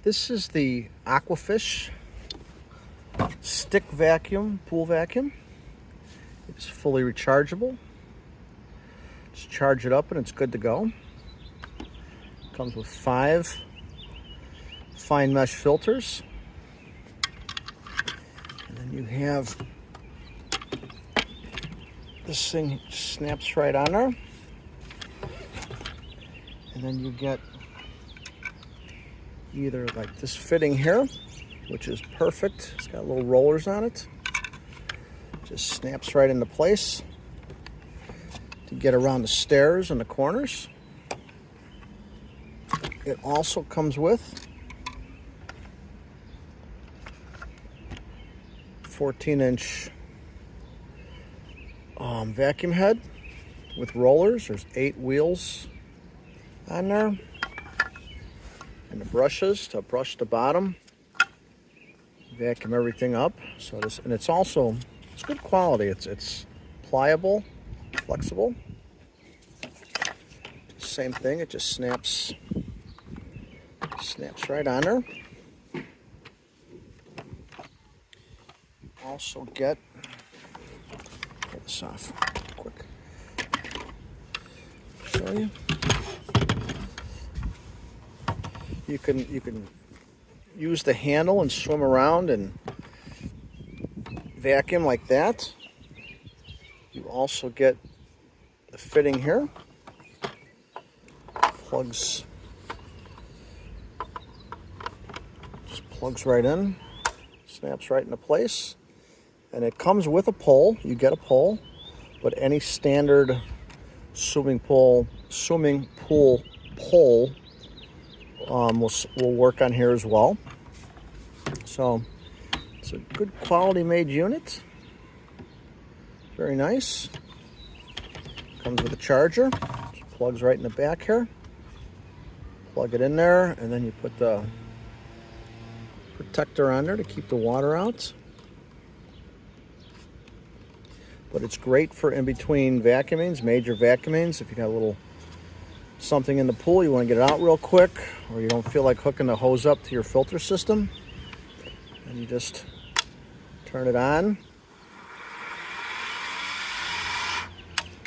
This is the AQUAFYSH stick vacuum, pool vacuum. It's fully rechargeable. Just charge it up and it's good to go. Comes with 5 fine mesh filters. And then you have this thing snaps right on there. And then you get either like this fitting here, which is perfect. It's got little rollers on it. Just snaps right into place to get around the stairs and the corners. It also comes with 14-inch vacuum head with rollers. There's 8 wheels on there. And the brushes to brush the bottom, vacuum everything up. So this, and it's good quality. It's pliable, flexible. Same thing. It just snaps right on there. Also get this off quick. Show you. You can use the handle and swim around and vacuum like that. You also get the fitting here. Just plugs right in, snaps right into place. And it comes with a pole. You get a pole, but any standard swimming pool pole will work on here as well. So it's a good quality made unit. Very nice. Comes with a charger. Just plugs right in the back here. Plug it in there, and then you put the protector on there to keep the water out. But it's great for in between vacuumings, major vacuumings. If you got a little something in the pool, you want to get it out real quick, or you don't feel like hooking the hose up to your filter system, and you just turn it on,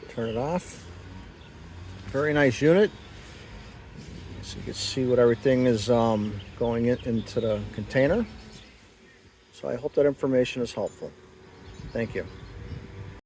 turn it off. Very nice unit. So you can see what everything is going into the container. So I hope that information is helpful. Thank you.